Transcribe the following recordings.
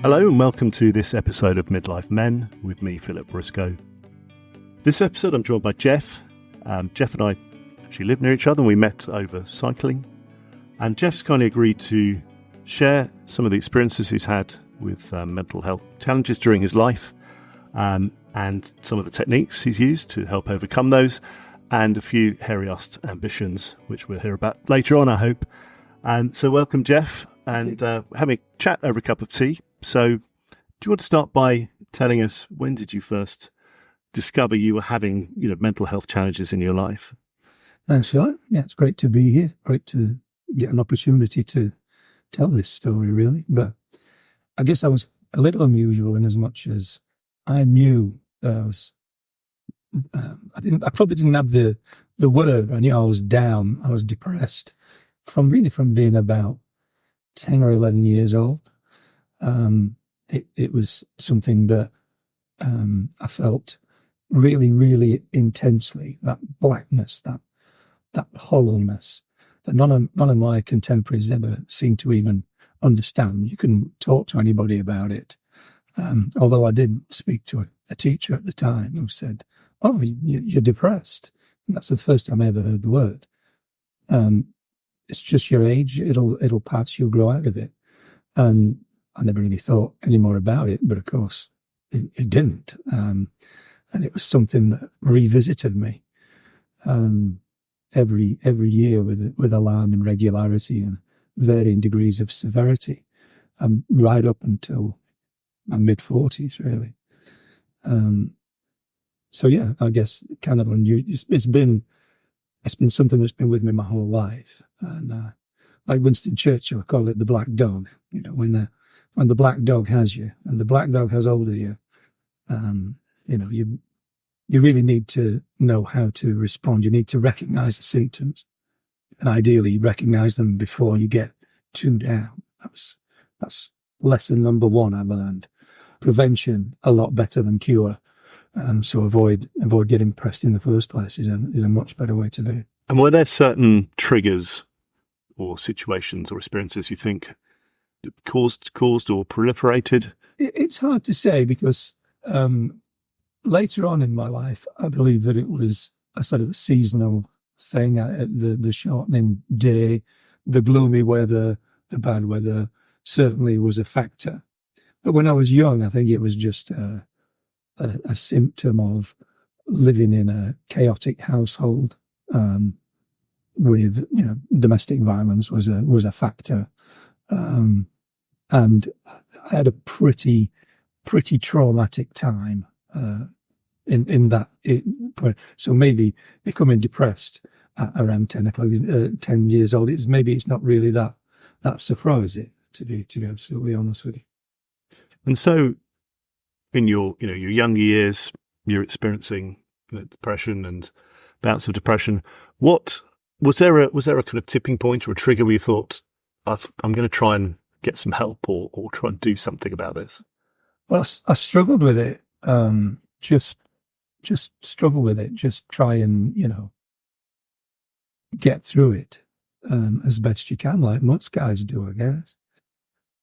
Hello and welcome to this episode of Midlife Men with me, Philip Briscoe. This episode I'm joined by Jeff. Jeff and I actually live near each other and we met over cycling. And Jeff's kindly agreed to share some of the experiences he's had with mental health challenges during his life and some of the techniques he's used to help overcome those and a few hairy-assed ambitions, which we'll hear about later on, I hope. And so welcome, Jeff, and having a chat over a cup of tea. So do you want to start by telling us, when did you first discover you were having, mental health challenges in your life? Thanks, Philip. Yeah, it's great to be here. Great to get an opportunity to tell this story, really. But I guess I was a little unusual in as much as I knew that I was, I probably didn't have the word. I knew I was down. I was depressed from being about 10 or 11 years old. It was something that I felt really, really intensely, that blackness, that hollowness that none of my contemporaries ever seemed to even understand. You couldn't talk to anybody about it. Although I did speak to a teacher at the time who said, "Oh, you're depressed." And that's the first time I ever heard the word. It's just your age. It'll pass. You'll grow out of it. And I never really thought any more about it, but of course it didn't. And it was something that revisited me every year with alarming regularity and varying degrees of severity, right up until my mid-40s, really. So yeah, I guess kind of unusual. It's been something that's been with me my whole life. And like Winston Churchill, I call it the black dog. When the black dog has you, and the black dog has hold of you, you really need to know how to respond. You need to recognize the symptoms, and ideally recognize them before you get too down. That's lesson number one I learned. Prevention a lot better than cure. So avoid getting depressed in the first place is a much better way to be. And were there certain triggers or situations or experiences you think caused or proliferated? It's hard to say because later on in my life, I believe that it was a sort of a seasonal thing. The shortening day, the gloomy weather, the bad weather certainly was a factor. But when I was young, I think it was just a symptom of living in a chaotic household, with, domestic violence was a factor. And I had a pretty traumatic time, in that so maybe becoming depressed at around 10 years old, it's not really that surprising, to be absolutely honest with you. And so in your younger years, you're experiencing depression and bouts of depression. What was there a kind of tipping point or a trigger where you thought, I'm going to try and get some help or try and do something about this? Well, I struggled with it. Just struggle with it. Just try and, get through it, as best you can, like most guys do, I guess.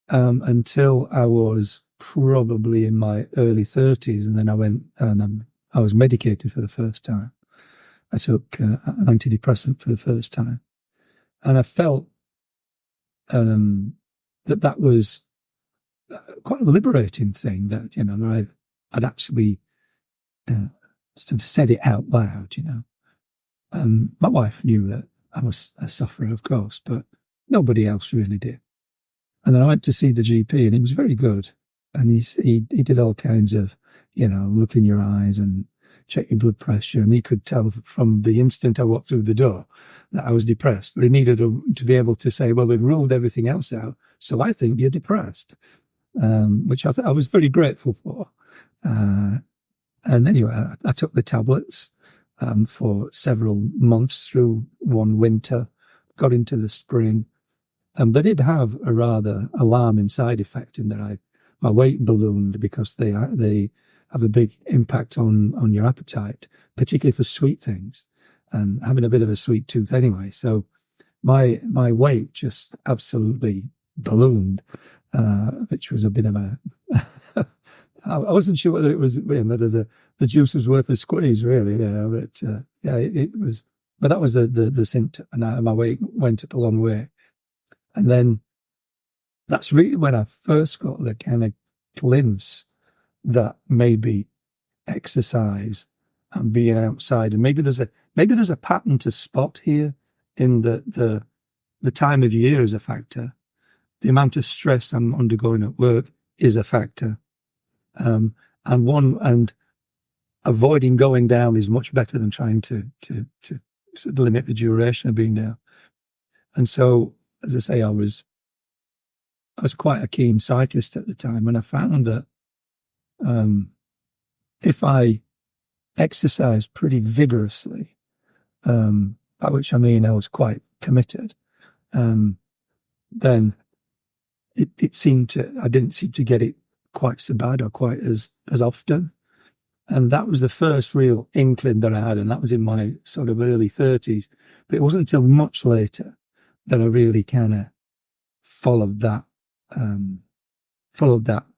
Until I was probably in my early 30s, and then I went and I was medicated for the first time. I took an antidepressant for the first time, and I felt that was quite a liberating thing. That I'd actually said it out loud. My wife knew that I was a sufferer, of course, but nobody else really did. And then I went to see the GP, and he was very good. And he did all kinds of, look in your eyes and check your blood pressure. And he could tell from the instant I walked through the door that I was depressed. But he needed to be able to say, well, we've ruled everything else out, so I think you're depressed, which I was very grateful for. And anyway, I took the tablets for several months through one winter, got into the spring. They did have a rather alarming side effect in that my weight ballooned, because they have a big impact on your appetite, particularly for sweet things, and having a bit of a sweet tooth anyway. So my weight just absolutely ballooned, which was a bit of a. I wasn't sure whether it was whether the juice was worth the squeeze, really. But it was. But that was the symptom, and my weight went up a long way. And then that's really when I first got the kind of glimpse that maybe exercise and being outside, and maybe there's a pattern to spot here in the time of year is a factor. The amount of stress I'm undergoing at work is a factor. And avoiding going down is much better than trying to sort of limit the duration of being down. And so, as I say, I was quite a keen cyclist at the time, and I found that if I exercised pretty vigorously, by which I mean I was quite committed, then it seemed I didn't seem to get it quite so bad or quite as often. And that was the first real inkling that I had, and that was in my sort of early 30s. But it wasn't until much later that I really kind of followed that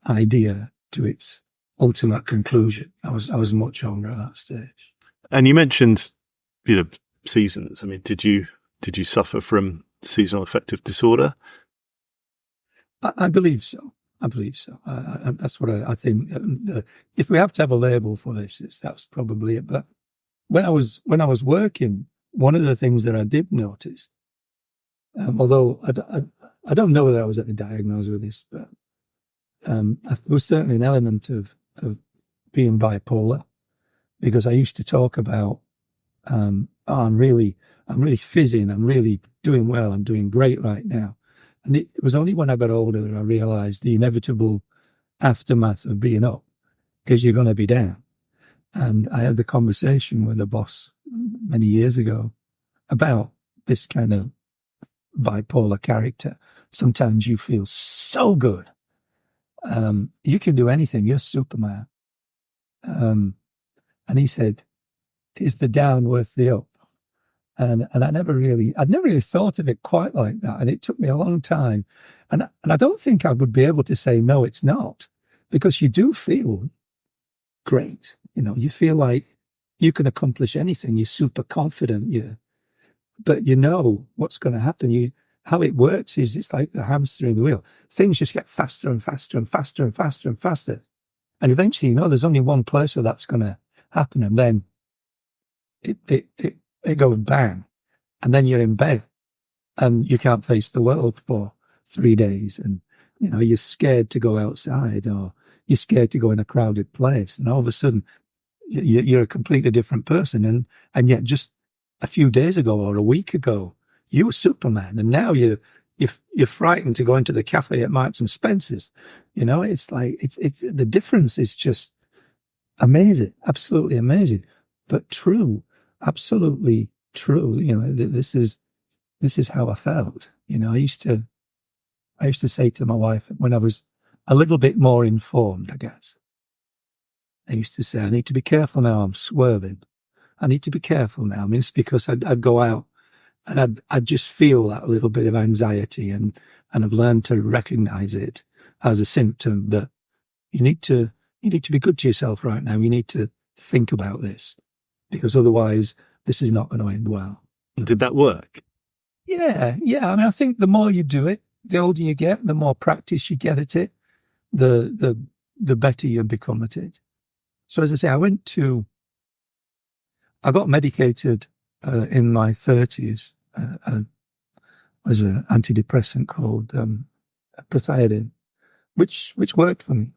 idea to its ultimate conclusion. I was much younger at that stage. And you mentioned, seasons. I mean, did you suffer from seasonal affective disorder? I believe so. That's what I think. If we have to have a label for this, that's probably it. But when I was working, one of the things that I did notice, although I don't know whether I was ever diagnosed with this, but there was certainly an element of being bipolar, because I used to talk about, I'm really fizzing, I'm really doing well, I'm doing great right now. And it was only when I got older that I realized the inevitable aftermath of being up is you're going to be down. And I had the conversation with a boss many years ago about this kind of bipolar character. Sometimes you feel so good. You can do anything. You're Superman. And he said, is the down worth the up? And I'd never really thought of it quite like that. And it took me a long time. And I don't think I would be able to say, no, it's not, because you do feel great. You feel like you can accomplish anything. You're super confident. But you know what's going to happen. How it works is it's like the hamster in the wheel. Things just get faster and faster and faster and faster and faster. And eventually, there's only one place where that's going to happen. And then it goes bang, and then you're in bed and you can't face the world for 3 days. And, you're scared to go outside, or you're scared to go in a crowded place. And all of a sudden you're a completely different person. And yet just a few days ago or a week ago, you were Superman. And now you're frightened to go into the cafe at Marks and Spencer's. It's like, the difference is just amazing, absolutely amazing, but true. Absolutely true. This is how I felt. I used to say to my wife when I was a little bit more informed, I guess, I used to say, I need to be careful now. I'm swirling. I need to be careful now. I mean, it's because I'd go out and I'd just feel that little bit of anxiety, and I've learned to recognize it as a symptom that you need to be good to yourself right now. You need to think about this, because otherwise this is not going to end well. Did that work? Yeah. I mean, I think the more you do it, the older you get, the more practice you get at it, the better you become at it. So as I say, I got medicated in my 30s. Was an antidepressant called prethiotin, which worked for me.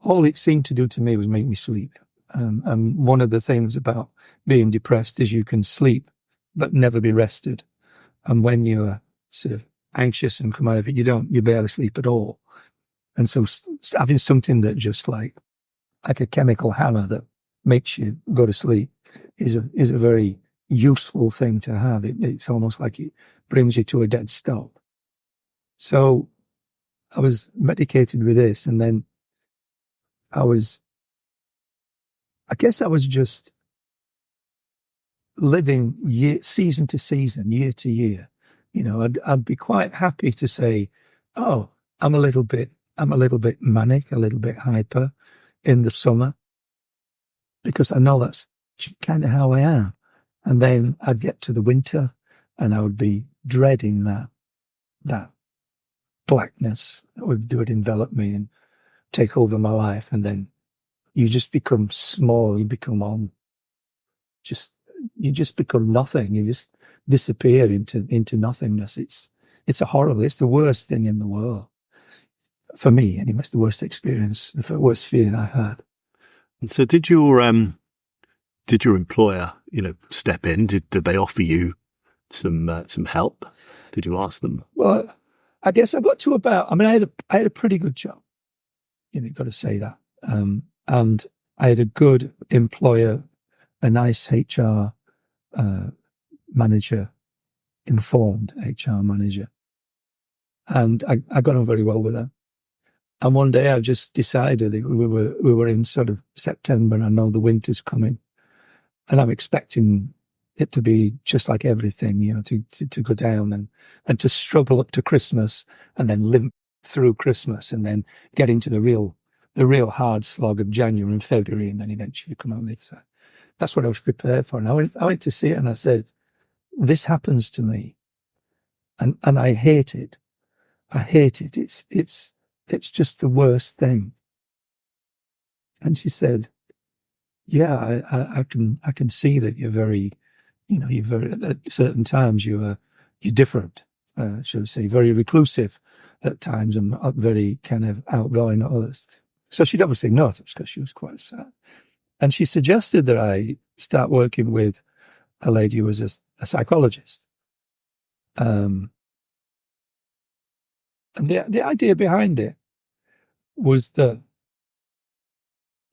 All it seemed to do to me was make me sleep. And one of the things about being depressed is you can sleep, but never be rested. And when you're sort of anxious and come out of it, you barely sleep at all. And so having something that just like a chemical hammer that makes you go to sleep is a very useful thing to have. It's almost like it brings you to a dead stop. So I was medicated with this, and then I guess I was just living season to season, year to year, I'd be quite happy to say, oh, I'm a little bit manic, a little bit hyper in the summer, because I know that's kind of how I am. And then I'd get to the winter and I would be dreading that blackness that would envelop me and take over my life. And then you just become small, you become you just become nothing. You just disappear into nothingness. It's it's the worst thing in the world. For me, anyway, it's the worst experience, the worst feeling I had. And so did your employer, step in? Did they offer you some help? Did you ask them? Well, I guess I got to about, I had a pretty good job. You've got to say that. And I had a good employer, a nice HR manager, informed HR manager. And I got on very well with her. And one day I just decided we were in sort of September, and I know the winter's coming, and I'm expecting it to be just like everything, to go down and to struggle up to Christmas and then limp through Christmas and then get into the real hard slog of January and February, and then eventually come out this. That's what I was prepared for. And I went to see it and I said, this happens to me. And I hate it. I hate it. It's just the worst thing. And she said, yeah, I can see that you're very, at certain times you're different, shall we say, very reclusive at times and very kind of outgoing at others. So she'd obviously noticed because she was quite sad. And she suggested that I start working with a lady who was a psychologist. And the idea behind it was that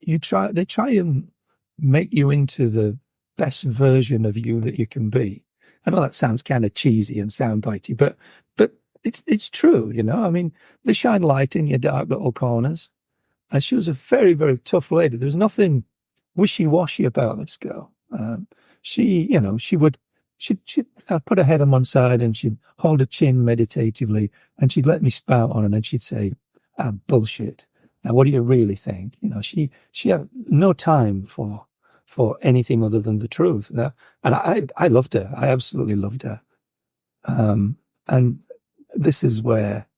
they try and make you into the best version of you that you can be. I know that sounds kind of cheesy and soundbitey, but it's true, they shine light in your dark little corners. And she was a very, very tough lady. There was nothing wishy-washy about this girl. She'd put her head on one side and she'd hold her chin meditatively and she'd let me spout on, and then she'd say, bullshit. Now, what do you really think? She had no time for anything other than the truth. And I loved her. I absolutely loved her. And this is where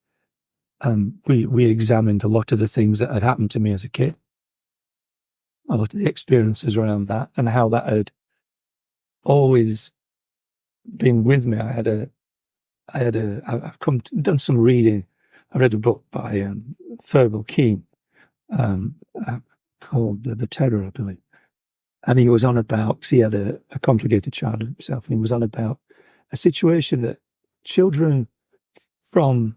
we examined a lot of the things that had happened to me as a kid, a lot of the experiences around that, and how that had always been with me. I've done some reading. I read a book by Fergal Keane called The Terror, I believe. And he was on about, because he had a complicated childhood himself, and he was on about a situation that children from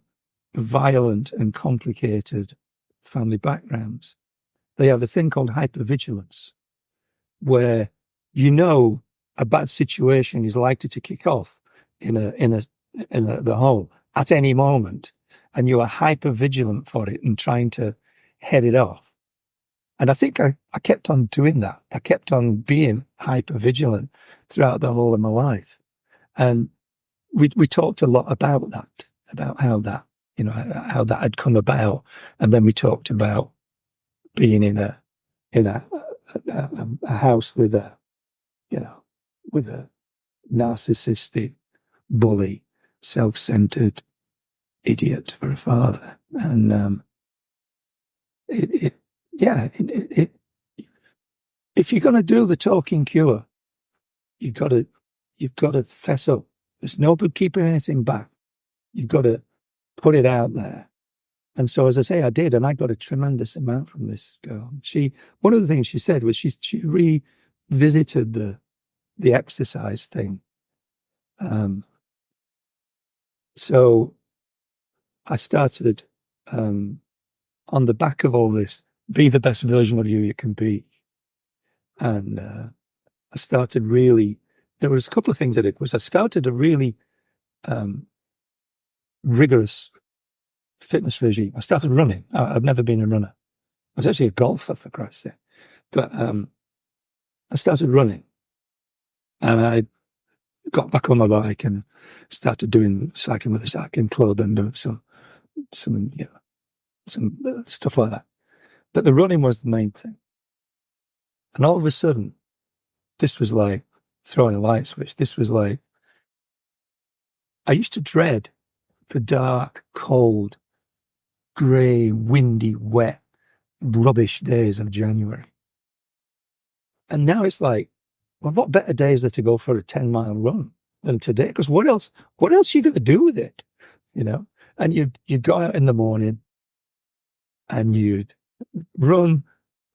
violent and complicated family backgrounds, they have a thing called hypervigilance, where a bad situation is likely to kick off in the home at any moment, and you are hypervigilant for it and trying to head it off. And I think I kept on doing that. I kept on being hypervigilant throughout the whole of my life. And we talked a lot about that, about how that had come about. And then we talked about being in a house with a narcissistic, bully, self-centered idiot for a father. And if you're going to do the talking cure, you've got to fess up. There's no good keeping anything back. You've got to put it out there. And so, as I say, I did, and I got a tremendous amount from this girl. One of the things she said was she revisited the exercise thing. So I started, on the back of all this, be the best version of you can be. And I started really, there was a couple of things I did. I started a really rigorous fitness regime. I started running. I've never been a runner. I was actually a golfer, for Christ's sake. But I started running. And got back on my bike and started doing cycling with a cycling club and doing some stuff like that. But the running was the main thing. And all of a sudden, this was like throwing a light switch. This was like, I used to dread the dark, cold, grey, windy, wet, rubbish days of January. And now it's like, well, what better day is there to go for a 10-mile run than today? Because what else are you going to do with it? And you'd go out in the morning and you'd run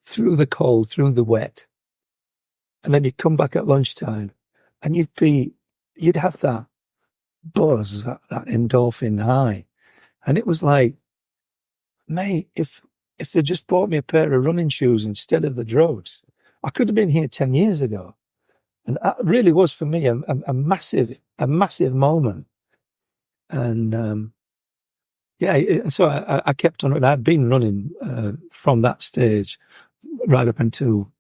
through the cold, through the wet. And then you'd come back at lunchtime and you'd have that buzz, that endorphin high. And it was like, mate, if they just bought me a pair of running shoes instead of the drugs, I could have been here 10 years ago. And that really was for me a massive moment. And, so I kept on, and I'd been running from that stage right up until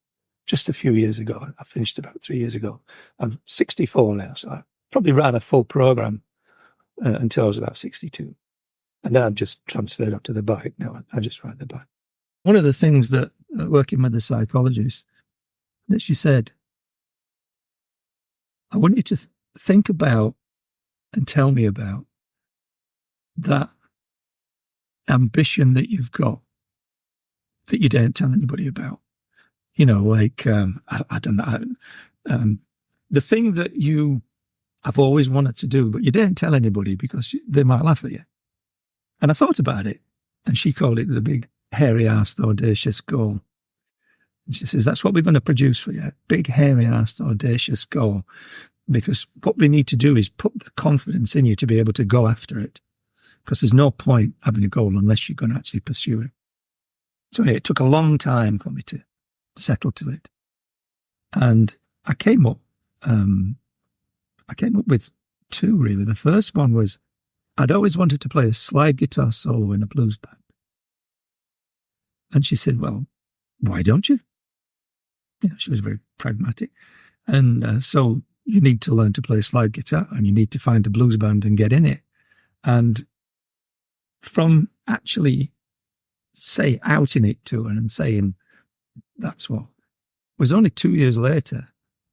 just a few years ago. I finished about 3 years ago. I'm 64 now, so I probably ran a full program until I was about 62. And then I just transferred up to the bike. Now I just ride the bike. One of the things that, working with the psychologist, that she said, I want you to think about and tell me about that ambition that you've got that you don't tell anybody about. Like, I don't know, the thing that you have always wanted to do, but you don't tell anybody because they might laugh at you. And I thought about it, and she called it the big, hairy-assed, audacious goal. And she says, that's what we're going to produce for you, a big, hairy-assed, audacious goal, because what we need to do is put the confidence in you to be able to go after it, because there's no point having a goal unless you're going to actually pursue it. So it took a long time for me to settle to it. And I came up with two, really. The first one was, I'd always wanted to play a slide guitar solo in a blues band. And she said, well, why don't you? She was very pragmatic. And so you need to learn to play slide guitar and you need to find a blues band and get in it. And from actually outing it to her and saying, that's what, was only 2 years later,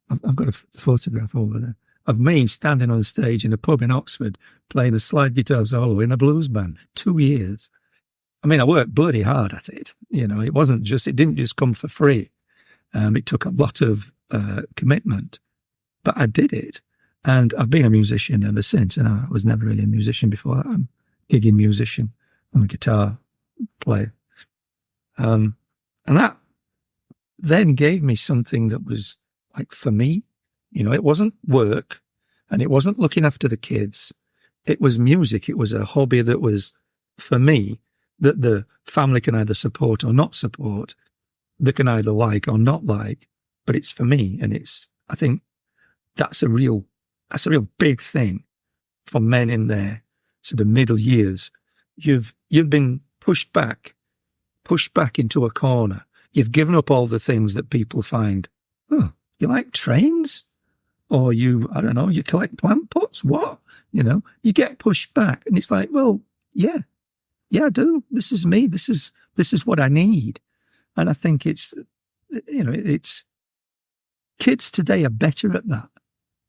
I've got a photograph over there, of me standing on stage in a pub in Oxford playing a slide guitar solo in a blues band. 2 years. I mean, I worked bloody hard at it. It didn't just come for free. It took a lot of commitment, but I did it. And I've been a musician ever since. And I was never really a musician before that. I'm a gigging musician. I'm a guitar player. And that then gave me something that was like for me. It wasn't work and it wasn't looking after the kids. It was music. It was a hobby that was for me, that the family can either support or not support. They can either like or not like, but it's for me. And I think that's a real big thing for men in their sort of middle years. You've been pushed back into a corner. You've given up all the things that people find, oh, you like trains? Or you collect plant pots? What? You get pushed back. And it's like, well, yeah, I do. This is me. This is what I need. And I think it's kids today are better at that.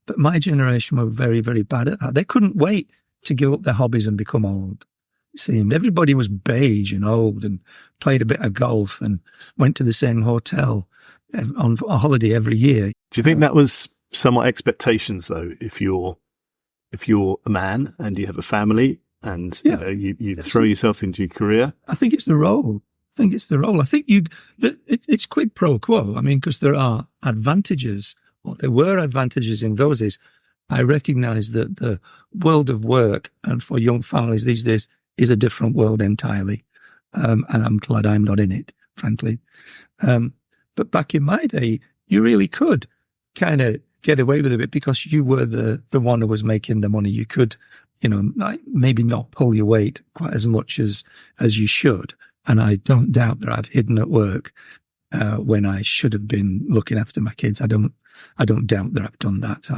But my generation were very, very bad at that. They couldn't wait to give up their hobbies and become old. It seemed everybody was beige and old and played a bit of golf and went to the same hotel on a holiday every year. Do you think that was somewhat expectations, though? If you're a man and you have a family and you throw yourself into your career, I think it's the role. I think it's quid pro quo. I mean, because there are advantages, or there were advantages in those days. I recognise that the world of work and for young families these days is a different world entirely, and I'm glad I'm not in it, frankly. But back in my day, you really could kind of get away with it because you were the one who was making the money. You could, maybe not pull your weight quite as much as you should. And I don't doubt that I've hidden at work when I should have been looking after my kids. I don't doubt that I've done that.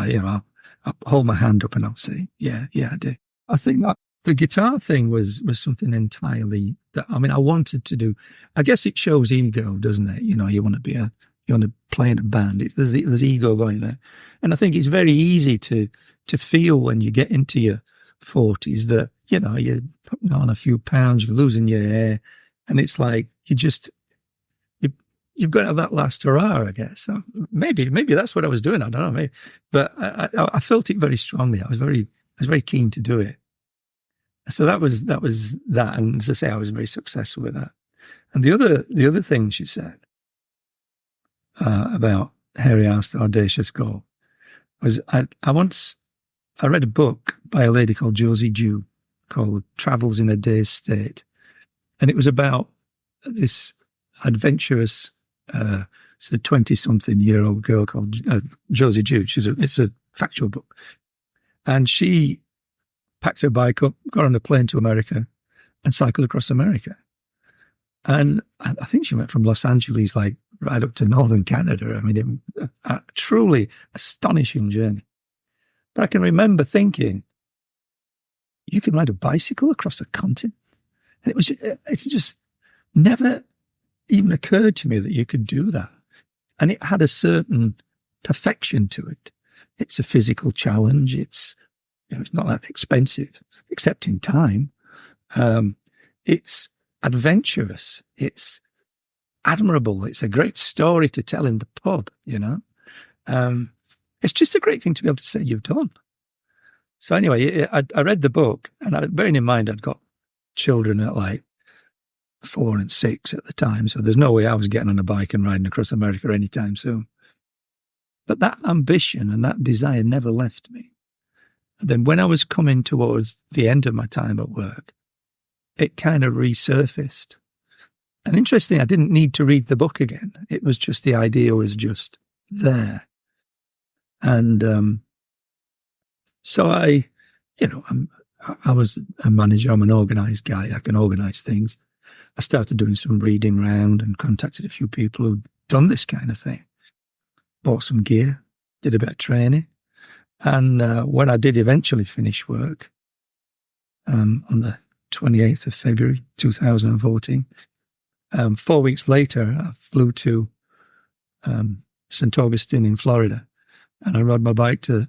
I'll hold my hand up and I'll say, yeah, I do. I think that the guitar thing was something entirely that, I mean, I wanted to do. I guess it shows ego, doesn't it? You know, you want to play in a band. There's ego going there. And I think it's very easy to feel when you get into your 40s that, you know, you're putting on a few pounds, you're losing your hair. And it's like, you've got to have that last hurrah, I guess. So maybe that's what I was doing. I don't know. Maybe. But I felt it very strongly. I was very keen to do it. So that was that. And as I say, I was very successful with that. And the other thing she said about Harry asked Audacious Goal was I read a book by a lady called Josie Dew called Travels in a Dazed State. And it was about this adventurous, sort of 20-something-year-old girl called Josie Dew. It's a factual book. And she packed her bike up, got on a plane to America, and cycled across America. And I think she went from Los Angeles, like, right up to northern Canada. I mean, a truly astonishing journey. But I can remember thinking, you can ride a bicycle across a continent? And it just never even occurred to me that you could do that. And it had a certain perfection to it. It's a physical challenge. It's not that expensive, except in time. It's adventurous. It's admirable. It's a great story to tell in the pub, you know. It's just a great thing to be able to say you've done. So anyway, I read the book, and bearing in mind I'd got children at like 4 and 6 at the time, so there's no way I was getting on a bike and riding across America anytime soon. But that ambition and that desire never left me. And then when I was coming towards the end of my time at work, it kind of resurfaced. And interesting, I didn't need to read the book again. It was just, the idea was just there. And so I was a manager. I'm an organized guy. I can organize things. I started doing some reading round and contacted a few people who'd done this kind of thing. Bought some gear, did a bit of training. And when I did eventually finish work, on the 28th of February, 2014, 4 weeks later, I flew to St. Augustine in Florida, and I rode my bike to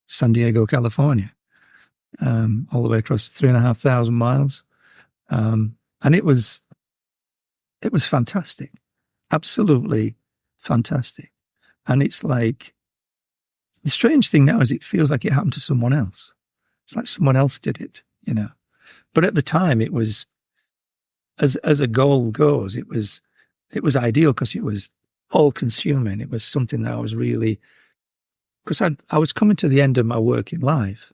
San Diego, California, all the way across 3,500 miles. And it was fantastic, absolutely fantastic. And it's like, the strange thing now is it feels like it happened to someone else. It's like someone else did it, you know. But at the time, it was, as a goal goes, it was ideal because it was all consuming. It was something that I was really, because I was coming to the end of my working life,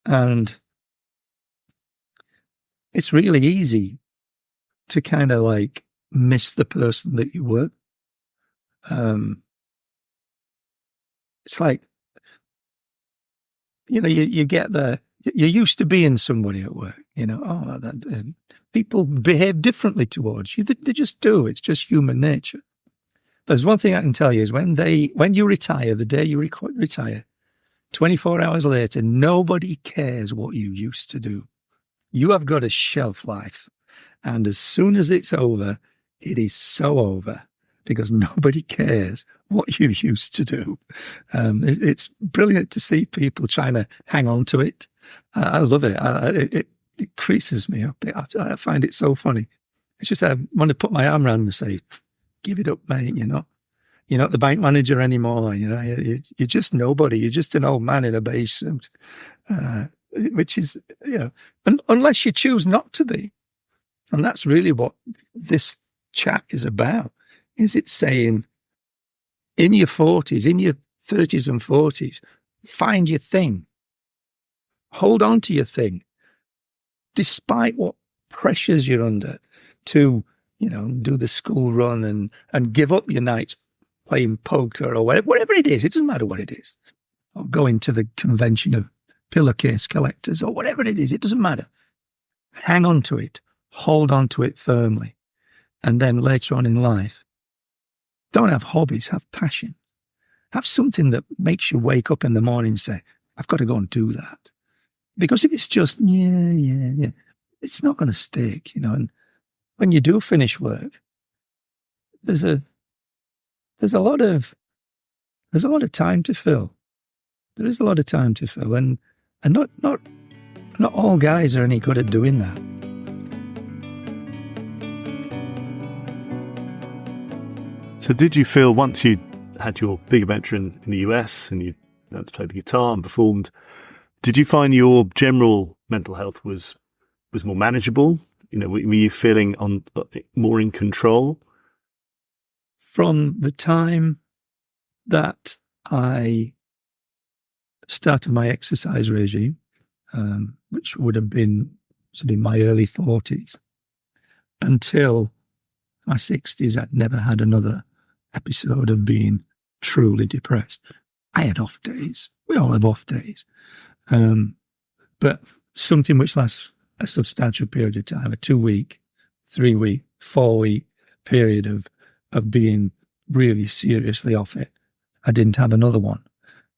and it's really easy to kind of like miss the person that you were. It's like, you know, you get you're used to being somebody at work, you know, people behave differently towards you. They just do. It's just human nature. But there's one thing I can tell you is when you retire, the day you retire, 24 hours later, nobody cares what you used to do. You have got a shelf life. And as soon as it's over, it is so over, because nobody cares what you used to do. It's brilliant to see people trying to hang on to it. I love it. It creases me up. I find it so funny. It's just, I want to put my arm around and say, give it up, mate. You're not the bank manager anymore. You know, you're just nobody. You're just an old man in a beige suit, which is, you know, unless you choose not to be. And that's really what this chat is about. Is it saying, in your 40s, in your 30s and 40s, find your thing. Hold on to your thing. Despite what pressures you're under to, you know, do the school run and give up your nights playing poker or whatever it is. It doesn't matter what it is. Or going to the convention of pillowcase collectors or whatever it is. It doesn't matter. Hang on to it. Hold on to it firmly. And then later on in life, don't have hobbies, have passion. Have something that makes you wake up in the morning and say, I've got to go and do that. Because if it's just, yeah, it's not going to stick, and when you do finish work, there's a lot of time to fill. There is a lot of time to fill, and not all guys are any good at doing that. So did you feel once you had your big adventure in the US and you learned to play the guitar and performed, did you find your general mental health was more manageable? Were you feeling more in control? From the time that I started my exercise regime, which would have been sort of in my early 40s, until my 60s, I'd never had another episode of being truly depressed. I had off days. We all have off days. But something which lasts a substantial period of time, a 2-week, 3-week, 4-week period of being really seriously off it. I didn't have another one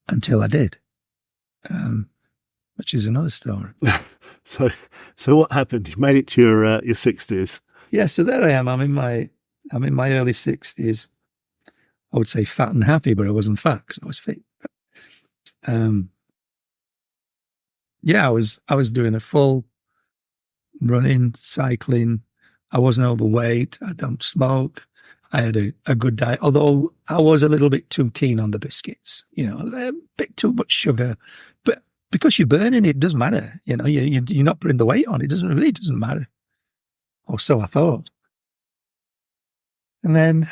until I did, which is another story. So what happened? You made it to your 60s. Yeah, so there I am. I'm in my early 60s. I would say fat and happy, but I wasn't fat because I was fit. Yeah, I was doing a full running, cycling. I wasn't overweight. I don't smoke. I had a good diet, although I was a little bit too keen on the biscuits, a bit too much sugar. But because you're burning it, doesn't matter. You're not putting the weight on. It really doesn't matter. Or so I thought. And then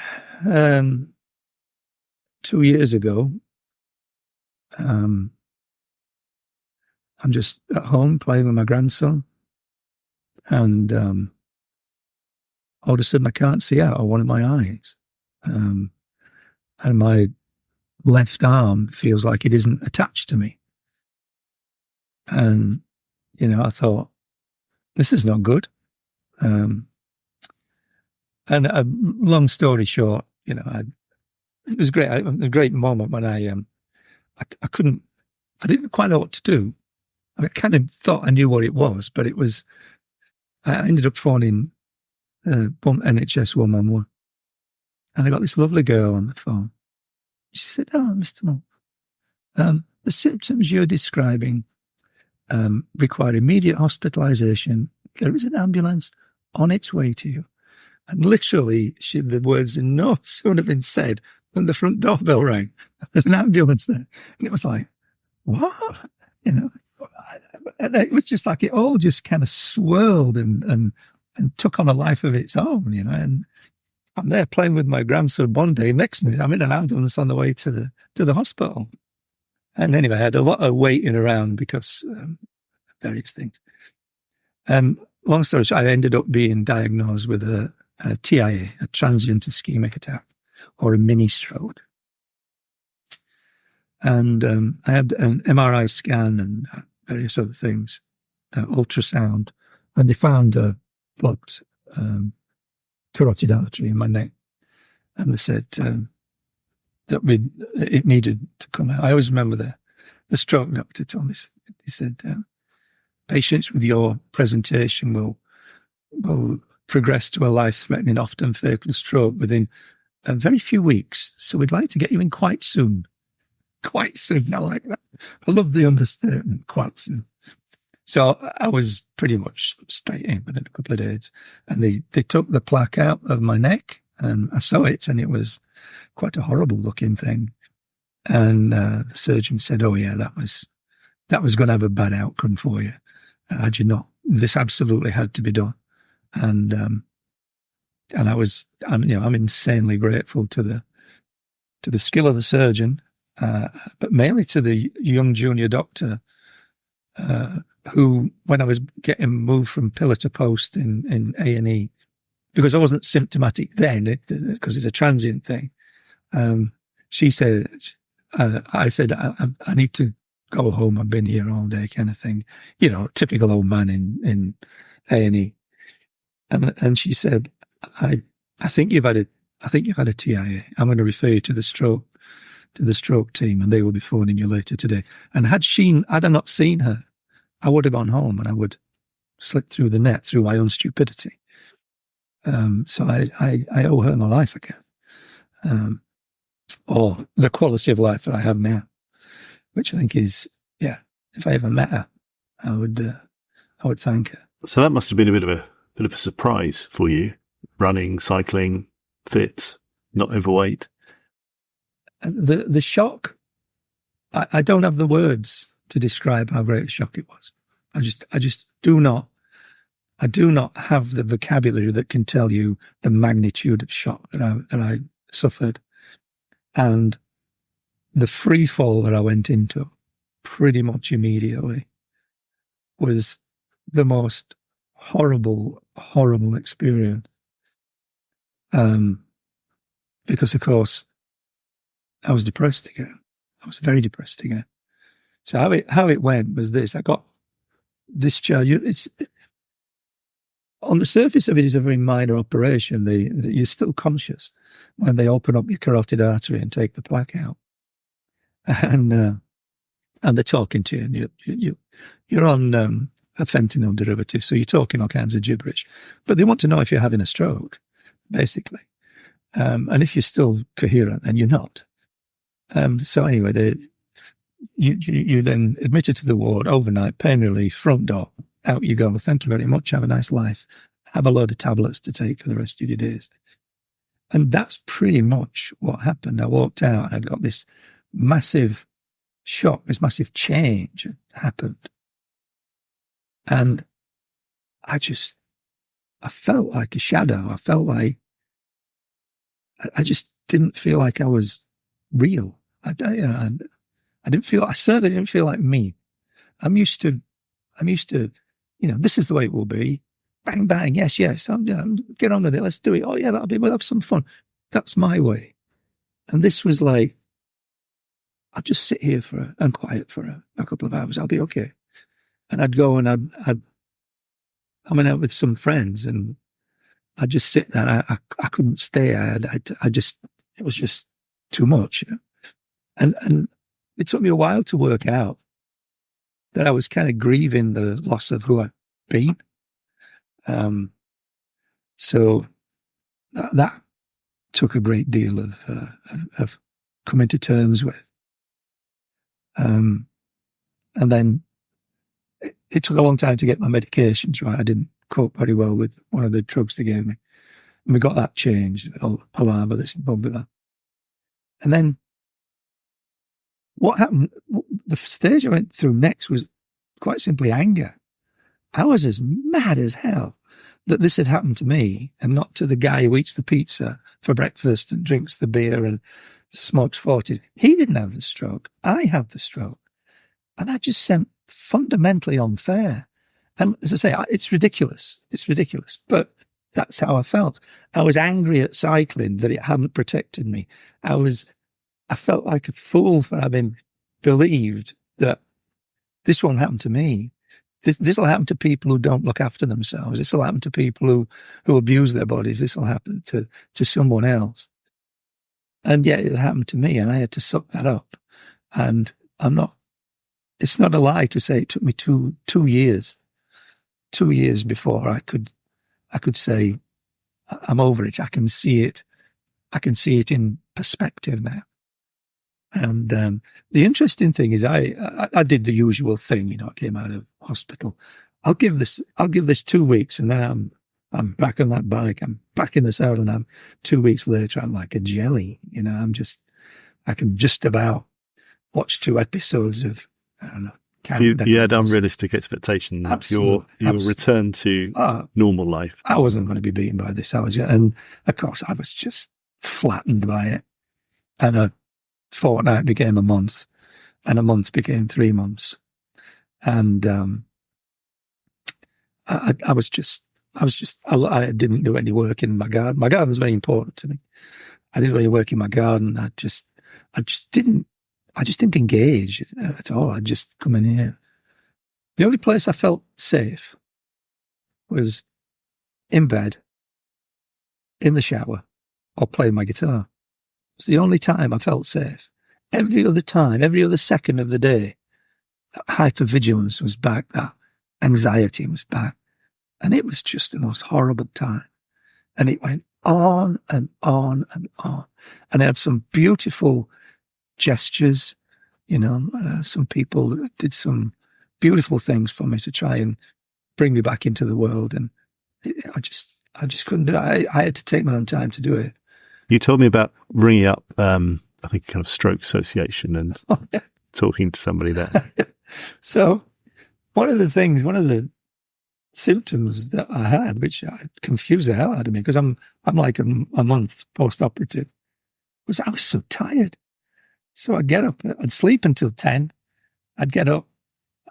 2 years ago, I'm just at home playing with my grandson, and all of a sudden I can't see out of one of my eyes, and my left arm feels like it isn't attached to me. And I thought, this is not good. And long story short, it was great. It was a great moment when I didn't quite know what to do. I kind of thought I knew what it was, but I ended up phoning NHS 111, and I got this lovely girl on the phone. She said, "Oh, Mr. Moore, the symptoms you're describing require immediate hospitalisation. There is an ambulance on its way to you." And literally, the words in no sooner been said than the front doorbell rang. There's an ambulance there. And it was like, what? And it was just like it all just kind of swirled and took on a life of its own, And I'm there playing with my grandson one day. Next minute, I'm in an ambulance on the way to the hospital. And anyway, I had a lot of waiting around because various things. And long story short, I ended up being diagnosed with a TIA, a transient ischemic attack, or a mini stroke. And I had an MRI scan and various other things, ultrasound, and they found a blocked carotid artery in my neck. And they said that it needed to come out. I always remember the stroke doctor told me, he said, patients with your presentation will progress to a life-threatening, often fatal stroke within a very few weeks. So we'd like to get you in quite soon. Quite soon. I like that. I love the understatement, quite soon. So I was pretty much straight in within a couple of days. And they took the plaque out of my neck, and I saw it, and it was quite a horrible looking thing. And the surgeon said, "Oh yeah, that was going to have a bad outcome for you. Had you not, this absolutely had to be done." And I'm insanely grateful to the skill of the surgeon, but mainly to the young junior doctor, who, when I was getting moved from pillar to post in A&E, because I wasn't symptomatic then, because it's a transient thing, she said, I said, I need to go home. I've been here all day, kind of thing. Typical old man in A&E. And she said, I think you've had a TIA. I'm going to refer you to the stroke to the stroke team, and they will be phoning you later today. And had I not seen her, I would have gone home and I would slip through the net through my own stupidity. So I owe her my life again, or the quality of life that I have now, which I think is, if I ever met her, I would thank her. So that must have been a bit of a surprise for you, running, cycling, fit, not overweight. The shock, I don't have the words to describe how great a shock it was. I just do not have the vocabulary that can tell you the magnitude of shock that I suffered. And the free fall that I went into pretty much immediately was the most horrible experience. Because of course I was depressed again. I was very depressed again. So how it went was this: I got discharged. It's on the surface of it is a very minor operation. You're still conscious when they open up your carotid artery and take the plaque out, and they're talking to you, and you're on a fentanyl derivative, so you're talking all kinds of gibberish. But they want to know if you're having a stroke, basically, and if you're still coherent, then you're not. So anyway, you then admitted to the ward overnight, pain relief, front door, out you go. Thank you very much. Have a nice life. Have a load of tablets to take for the rest of your days. And that's pretty much what happened. I walked out and I got this massive shock, this massive change happened. And I felt like a shadow. I felt like I just didn't feel like I was real. I certainly didn't feel like me. I'm used to, this is the way it will be. Bang, bang. Yes. Get on with it. Let's do it. Oh yeah, we'll have some fun. That's my way. And this was like, I'll just sit here and quiet for a couple of hours. I'll be okay. And I'd go and I went out with some friends and I'd just sit there. I couldn't stay. It was just too much. And it took me a while to work out that I was kind of grieving the loss of who I'd been. So that took a great deal of coming to terms with. And then it took a long time to get my medications right. I didn't cope very well with one of the drugs they gave me. And we got that changed, all the palaver that's involved with that. And then what happened, the stage I went through next was quite simply anger. I was as mad as hell that this had happened to me and not to the guy who eats the pizza for breakfast and drinks the beer and smokes 40s. He didn't have the stroke. I had the stroke. And that just seemed fundamentally unfair. And as I say, it's ridiculous. It's ridiculous. But that's how I felt. I was angry at cycling that it hadn't protected me. I felt like a fool for having believed that this won't happen to me. This will happen to people who don't look after themselves. This will happen to people who abuse their bodies. This will happen to someone else. And yet it happened to me, and I had to suck that up. And it's not a lie to say it took me two years before I could say, I'm over it. I can see it. I can see it in perspective now. And the interesting thing is, I did the usual thing. I came out of hospital. I'll give this 2 weeks, and then I'm back on that bike. I'm back in the saddle, and I'm 2 weeks later. I'm like a jelly. I can just about watch 2 episodes of, I don't know. You had unrealistic expectations. Your return to normal life. I wasn't going to be beaten by this. And of course, I was just flattened by it. And a fortnight became a month, and a month became 3 months. And I didn't do any work in my garden. My garden was very important to me. I didn't do any work in my garden. I just didn't engage at all. I'd just come in here. The only place I felt safe was in bed, in the shower, or playing my guitar. It's the only time I felt safe. every other time, every other second of the day, that hypervigilance was back, that anxiety was back. And it was just the most horrible time. And it went on and on and on. And I had some beautiful gestures, some people did some beautiful things for me to try and bring me back into the world. And I just couldn't do it. I had to take my own time to do it. You told me about ringing up, I think, kind of stroke association and talking to somebody there. So one of the symptoms that I had, which confused the hell out of me, because I'm like a month post-operative, was I was so tired. So I'd get up, I'd sleep until 10. I'd get up,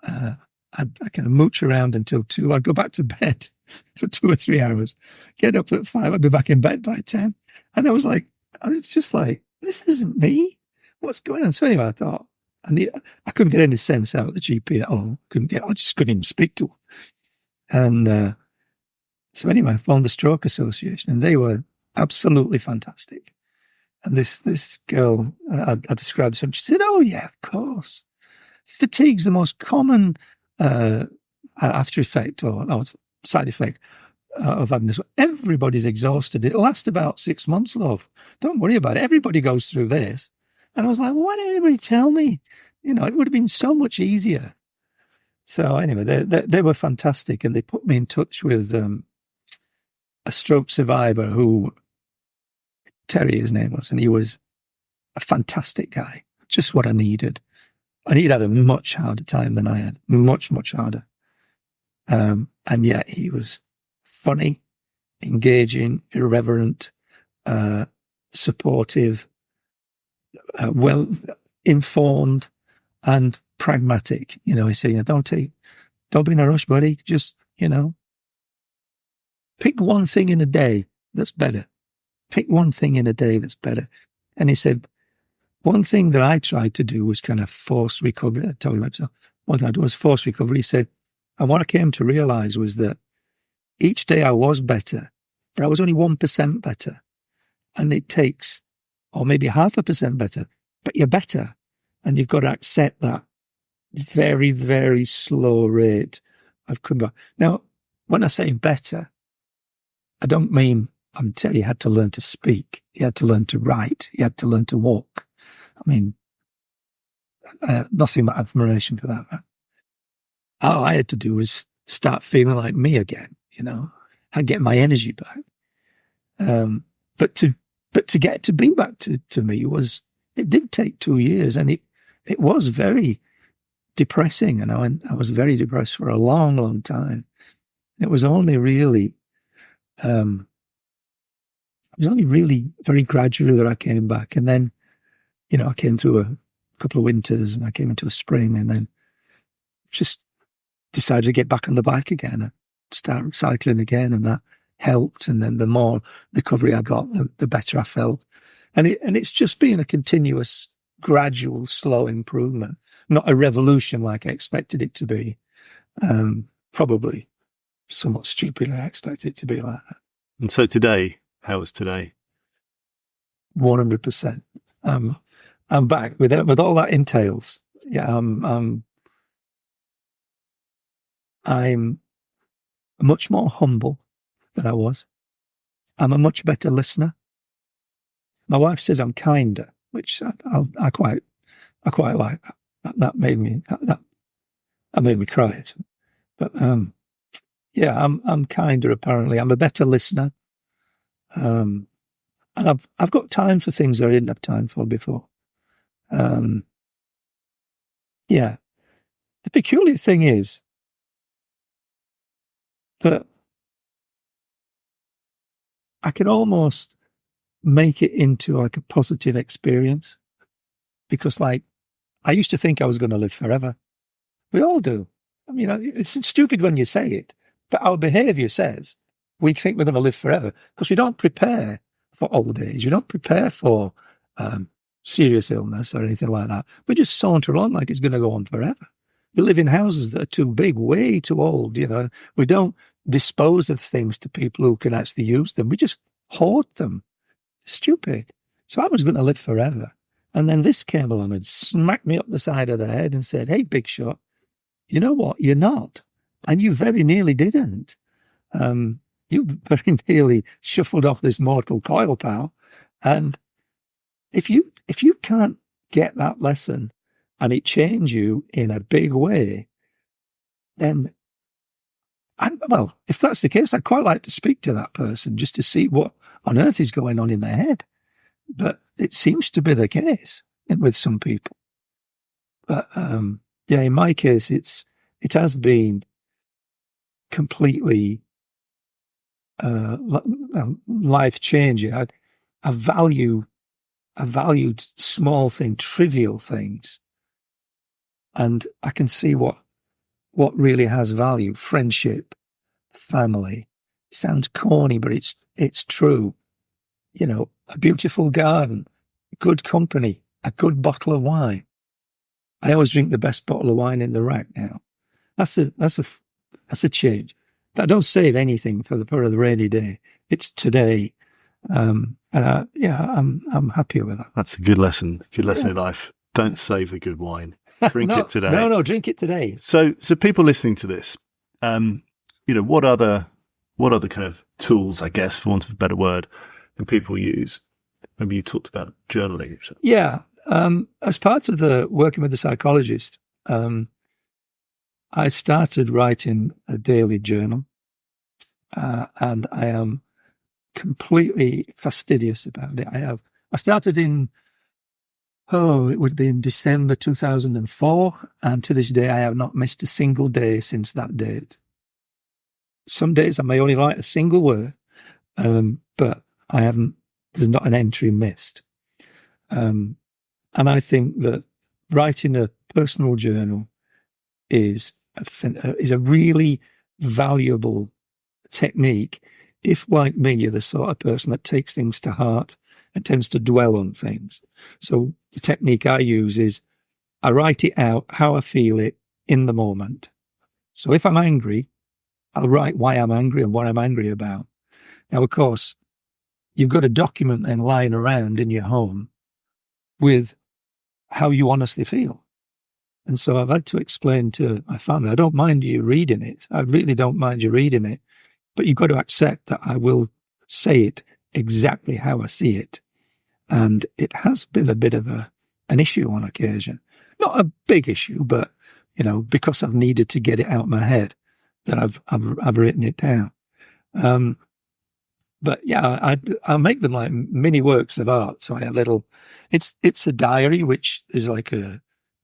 I'd kind of mooch around until 2. I'd go back to bed for 2 or 3 hours, get up at 5. I'd be back in bed by 10. And I was just like, this isn't me. What's going on? So anyway, I thought, I couldn't get any sense out of the GP at all. I just couldn't even speak to him. And so anyway, I phoned the Stroke Association, and they were absolutely fantastic. And this girl, I described to her, she said, "Oh yeah, of course. Fatigue's the most common after effect or side effect of having this. Everybody's exhausted. It lasts about 6 months, love. Don't worry about it. Everybody goes through this." And I was like, why didn't anybody tell me? It would have been so much easier. So anyway, they were fantastic, and they put me in touch with a stroke survivor who, Terry, his name was, and he was a fantastic guy, just what I needed. And he'd had a much harder time than I had, much, much harder. And yet he was funny, engaging, irreverent, supportive, well informed, and pragmatic. He said, don't be in a rush, buddy. Just, pick one thing in a day that's better. Pick one thing in a day that's better. And he said, one thing that I tried to do was kind of force recovery. I told him what I did was force recovery. He said, and what I came to realize was that each day I was better, but I was only 1% better. And it takes, or maybe 0.5% better, but you're better. And you've got to accept that very, very slow rate of coming back. Now, when I say better, I don't mean, I'm telling you, had to learn to speak. You had to learn to write. You had to learn to walk. I mean, nothing but admiration for that, man. All I had to do was start feeling like me again, and get my energy back. But to get to be back to me it did take 2 years, and it was very depressing. And I was very depressed for a long, long time. It was only really, very gradually that I came back. And then, I came through a couple of winters, and I came into a spring, and then just decided to get back on the bike again and start cycling again. And that helped. And then the more recovery I got, the better I felt. And it's just been a continuous, gradual, slow improvement, not a revolution like I expected it to be. Probably somewhat stupidly I expected it to be like that. And so today, how was today? 100%. I'm back with all that entails. Yeah, I'm much more humble than I was. I'm a much better listener. My wife says I'm kinder, which I quite like that. That made me cry. But yeah, I'm kinder apparently. I'm a better listener. And I've got time for things that I didn't have time for before. Yeah. The peculiar thing is that I can almost make it into like a positive experience, because I used to think I was going to live forever. We all do. I mean, it's stupid when you say it, but our behavior says we think we're going to live forever, because we don't prepare for old age. We don't prepare for serious illness or anything like that. We just saunter on like it's going to go on forever. We live in houses that are too big, way too old. We don't dispose of things to people who can actually use them. We just hoard them. Stupid. So I was going to live forever. And then this came along and smacked me up the side of the head and said, hey, big shot, you know what? You're not. And you very nearly didn't. You very nearly shuffled off this mortal coil, pal. And if you can't get that lesson and it change you in a big way, then, well, if that's the case, I'd quite like to speak to that person just to see what on earth is going on in their head. But it seems to be the case with some people. But yeah, in my case, it has been completely life changing. I valued small things, trivial things, and I can see what really has value: friendship, family. It sounds corny, but it's true. You know, a beautiful garden, good company, a good bottle of wine. I always drink the best bottle of wine in the rack now. That's a change. I don't save anything for the rainy day. It's today. I'm happy with that. That's a good lesson. Good lesson in life. Don't save the good wine. Drink it today. No, drink it today. So people listening to this, what other kind of tools, I guess, for want of a better word, can people use? Maybe you talked about journaling. Yeah. As part of the working with the psychologist, I started writing a daily journal, and I am completely fastidious about it. I started it would be in December 2004, and to this day I have not missed a single day since that date. Some days I may only write a single word, but there's not an entry missed. And I think that writing a personal journal is a really valuable technique if, like me, you're the sort of person that takes things to heart and tends to dwell on things. So the technique I use is I write it out how I feel it in the moment. So if I'm angry, I'll write why I'm angry and what I'm angry about. Now, of course, you've got a document then lying around in your home with how you honestly feel. And so I've had to explain to my family, I don't mind you reading it. I really don't mind you reading it. But you've got to accept that I will say it exactly how I see it. And it has been a bit of an issue on occasion. Not a big issue, but, because I've needed to get it out of my head, that I've written it down. But yeah, I make them like mini works of art. So I have it's a diary, which is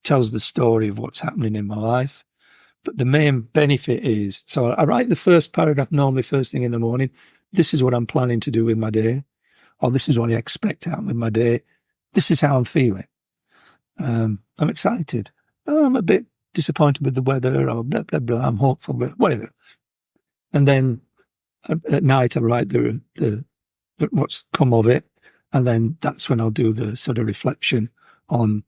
tells the story of what's happening in my life. But the main benefit is, so I write the first paragraph normally first thing in the morning. This is what I'm planning to do with my day, or this is what I expect to happen with my day. This is how I'm feeling. I'm excited. I'm a bit disappointed with the weather, or blah, blah, blah. I'm hopeful, but whatever. And then at night I write the what's come of it. And then that's when I'll do the sort of reflection on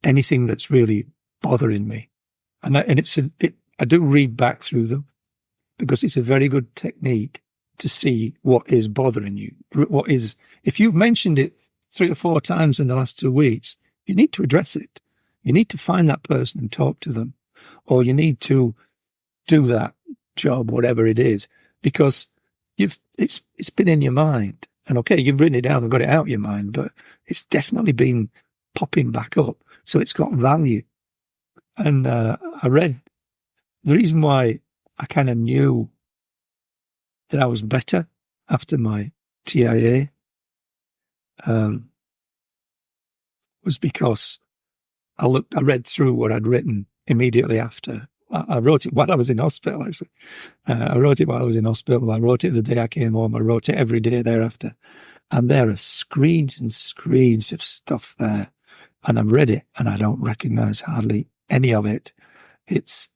anything that's really bothering me. And I do read back through them because it's a very good technique to see what is bothering you. If you've mentioned it 3 or 4 times in the last 2 weeks, you need to address it. You need to find that person and talk to them, or you need to do that job, whatever it is, because it's been in your mind. And okay, you've written it down and got it out of your mind, but it's definitely been popping back up. So it's got value. And I read the reason why I kind of knew that I was better after my TIA was because I read through what I'd written immediately after. I wrote it while I was in hospital, actually. I wrote it while I was in hospital. I wrote it the day I came home. I wrote it every day thereafter. And there are screens and screens of stuff there. And I've read it and I don't recognize hardly any of it. It's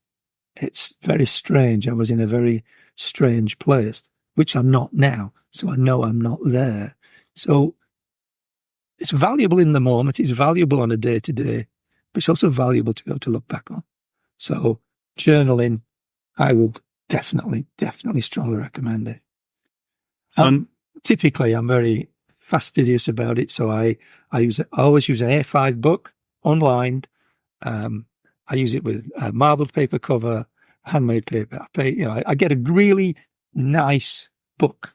very strange. I was in a very strange place, which I'm not now. So I know I'm not there. So it's valuable in the moment. It's valuable on a day to day, but it's also valuable to be able to look back on. So journaling, I would definitely strongly recommend it. Typically, I'm very fastidious about it. So I always use an A5 book, unlined. I use it with a marbled paper cover, handmade paper. I get a really nice book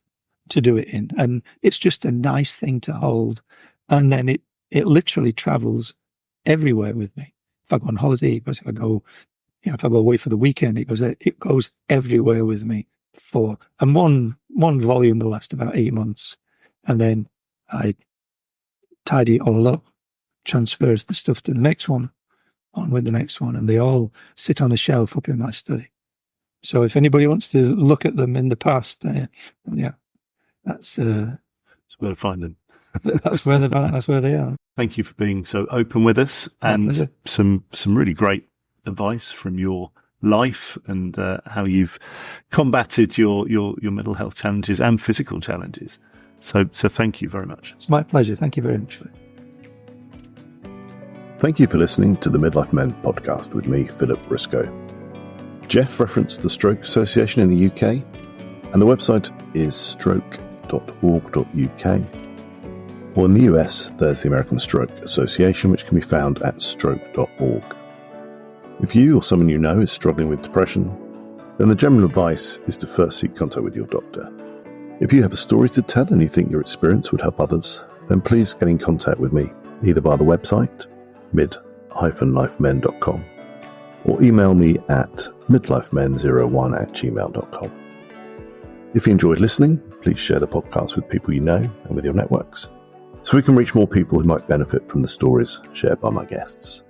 to do it in, and it's just a nice thing to hold. And then it literally travels everywhere with me. If I go on holiday, if I go away for the weekend, it goes everywhere with me. And one volume will last about 8 months, and then I tidy it all up, transfers the stuff to the next one, on with the next one, and they all sit on a shelf up in my study. So if anybody wants to look at them in the past, that's where to find them. that's where they are. Thank you for being so open with us, and some really great advice from your life and how you've combated your mental health challenges and physical challenges. So thank you very much. It's my pleasure. Thank you very much. Thank you for listening to the Midlife Men podcast with me, Philip Briscoe. Jeff referenced the Stroke Association in the UK, and the website is stroke.org.uk. Or in the US, there's the American Stroke Association, which can be found at stroke.org. If you or someone you know is struggling with depression, then the general advice is to first seek contact with your doctor. If you have a story to tell and you think your experience would help others, then please get in contact with me, either via the website, mid-lifemen.com, or email me at midlifemen01@gmail.com. If you enjoyed listening, please share the podcast with people you know and with your networks, so we can reach more people who might benefit from the stories shared by my guests.